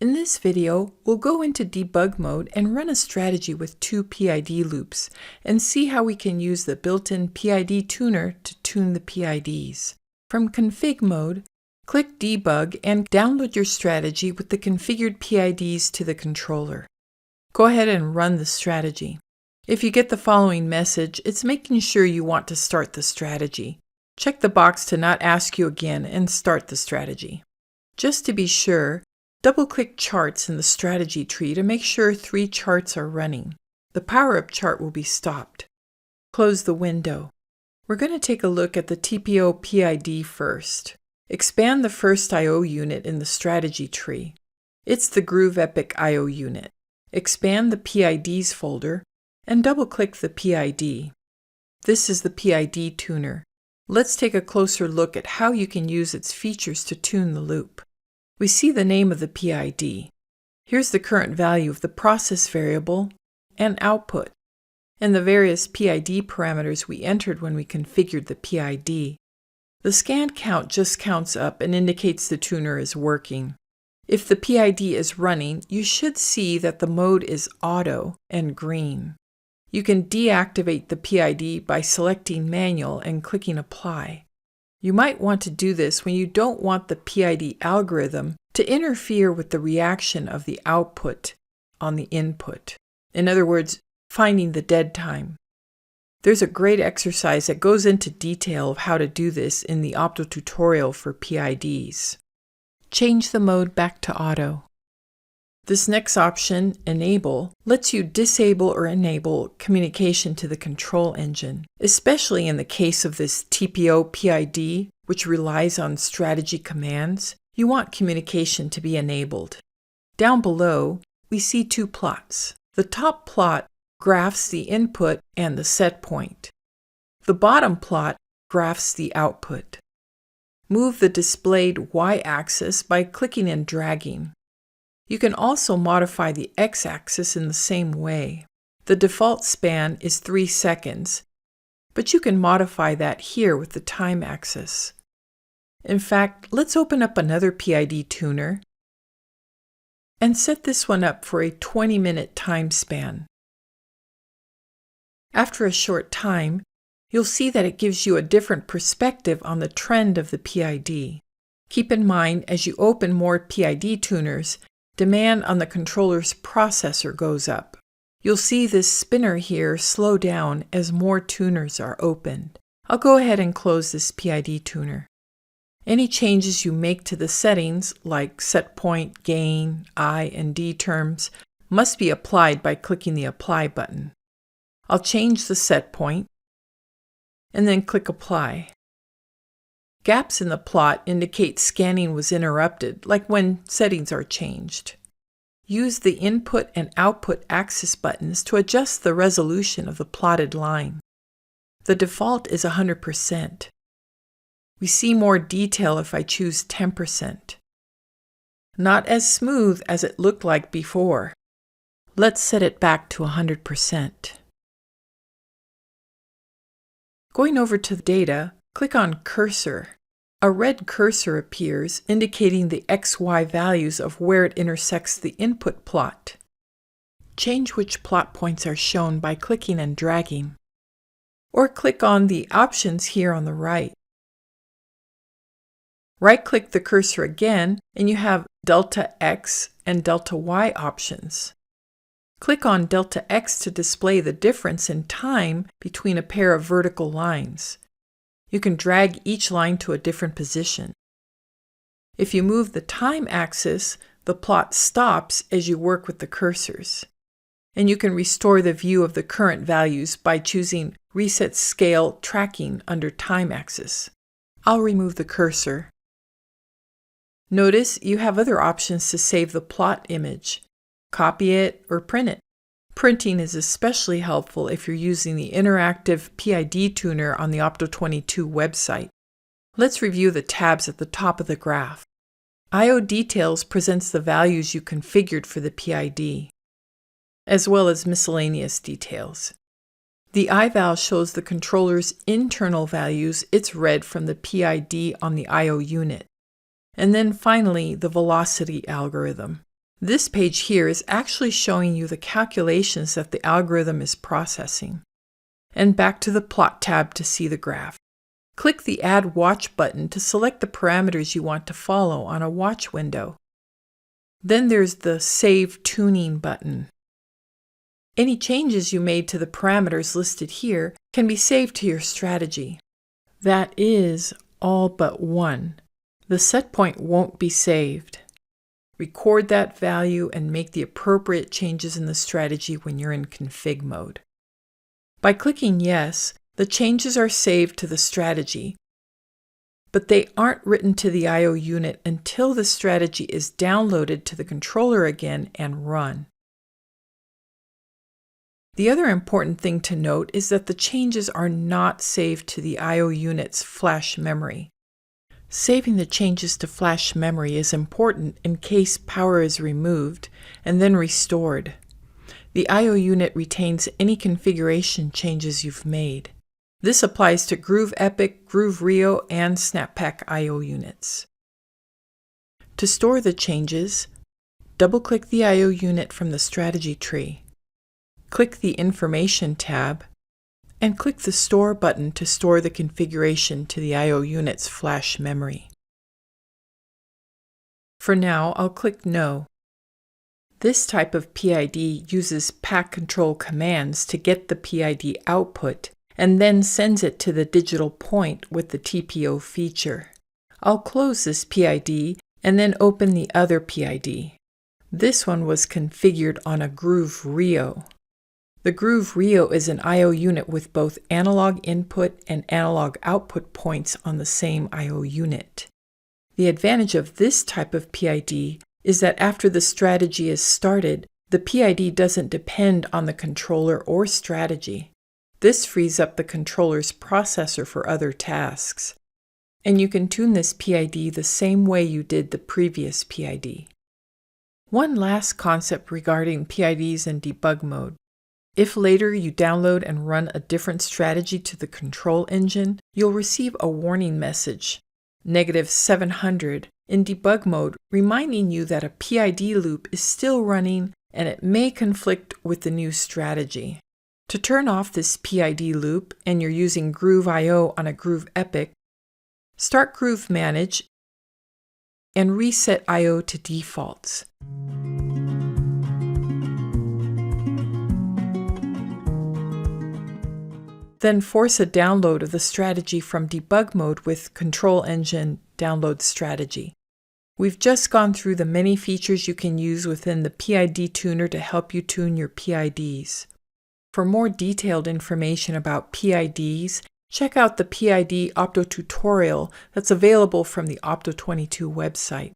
In this video, we'll go into debug mode and run a strategy with two PID loops and see how we can use the built-in PID tuner to tune the PIDs. From config mode, click debug and download your strategy with the configured PIDs to the controller. Go ahead and run the strategy. If you get the following message, it's making sure you want to start the strategy. Check the box to not ask you again and start the strategy. Just to be sure, double-click Charts in the strategy tree to make sure 3 charts are running. The power-up chart will be stopped. Close the window. We're going to take a look at the TPO PID first. Expand the first I/O unit in the strategy tree. It's the Groove Epic I/O unit. Expand the PIDs folder and double-click the PID. This is the PID tuner. Let's take a closer look at how you can use its features to tune the loop. We see the name of the PID. Here's the current value of the process variable and output, and the various PID parameters we entered when we configured the PID. The scan count just counts up and indicates the tuner is working. If the PID is running, you should see that the mode is Auto and green. You can deactivate the PID by selecting Manual and clicking Apply. You might want to do this when you don't want the PID algorithm to interfere with the reaction of the output on the input. In other words, finding the dead time. There's a great exercise that goes into detail of how to do this in the Opto tutorial for PIDs. Change the mode back to Auto. This next option, Enable, lets you disable or enable communication to the control engine, especially in the case of this TPO PID, which relies on strategy commands. You want communication to be enabled. Down below, we see 2 plots. The top plot graphs the input and the set point. The bottom plot graphs the output. Move the displayed y-axis by clicking and dragging. You can also modify the x-axis in the same way. The default span is 3 seconds, but you can modify that here with the time axis. In fact, let's open up another PID tuner and set this one up for a 20-minute time span. After a short time, you'll see that it gives you a different perspective on the trend of the PID. Keep in mind, as you open more PID tuners, demand on the controller's processor goes up. You'll see this spinner here slow down as more tuners are opened. I'll go ahead and close this PID tuner. Any changes you make to the settings, like set point, gain, I, and D terms, must be applied by clicking the Apply button. I'll change the set point, and then click Apply. Gaps in the plot indicate scanning was interrupted, like when settings are changed. Use the input and output axis buttons to adjust the resolution of the plotted line. The default is 100%. We see more detail if I choose 10%. Not as smooth as it looked like before. Let's set it back to 100%. Going over to the data, click on Cursor. A red cursor appears indicating the XY values of where it intersects the input plot. Change which plot points are shown by clicking and dragging, or click on the options here on the right. Right-click the cursor again and you have Delta X and Delta Y options. Click on Delta X to display the difference in time between a pair of vertical lines. You can drag each line to a different position. If you move the time axis, the plot stops as you work with the cursors. And you can restore the view of the current values by choosing Reset Scale Tracking under Time Axis. I'll remove the cursor. Notice you have other options to save the plot image. Copy it or print it. Printing is especially helpful if you're using the interactive PID tuner on the Opto 22 website. Let's review the tabs at the top of the graph. I/O Details presents the values you configured for the PID, as well as miscellaneous details. The iVal shows the controller's internal values it's read from the PID on the I/O unit. And then finally, the velocity algorithm. This page here is actually showing you the calculations that the algorithm is processing. And back to the Plot tab to see the graph. Click the Add Watch button to select the parameters you want to follow on a watch window. Then there's the Save Tuning button. Any changes you made to the parameters listed here can be saved to your strategy. That is all but one. The setpoint won't be saved. Record that value and make the appropriate changes in the strategy when you're in config mode. By clicking Yes, the changes are saved to the strategy, but they aren't written to the I/O unit until the strategy is downloaded to the controller again and run. The other important thing to note is that the changes are not saved to the I/O unit's flash memory. Saving the changes to flash memory is important in case power is removed and then restored. The I/O unit retains any configuration changes you've made. This applies to Groove Epic, Groove Rio, and SnapPAC I/O units. To store the changes, double-click the I/O unit from the strategy tree. Click the Information tab, and click the Store button to store the configuration to the I/O unit's flash memory. For now, I'll click No. This type of PID uses PAC control commands to get the PID output and then sends it to the digital point with the TPO feature. I'll close this PID and then open the other PID. This one was configured on a Groove Rio. The Groove Rio is an I/O unit with both analog input and analog output points on the same I/O unit. The advantage of this type of PID is that after the strategy is started, the PID doesn't depend on the controller or strategy. This frees up the controller's processor for other tasks. And you can tune this PID the same way you did the previous PID. One last concept regarding PIDs in debug mode. If later you download and run a different strategy to the control engine, you'll receive a warning message, -700, in debug mode, reminding you that a PID loop is still running and it may conflict with the new strategy. To turn off this PID loop and you're using Groove I/O on a Groove Epic, start Groove Manage and reset I/O to defaults. Then force a download of the strategy from debug mode with Control Engine Download Strategy. We've just gone through the many features you can use within the PID tuner to help you tune your PIDs. For more detailed information about PIDs, check out the PID Opto tutorial that's available from the Opto 22 website.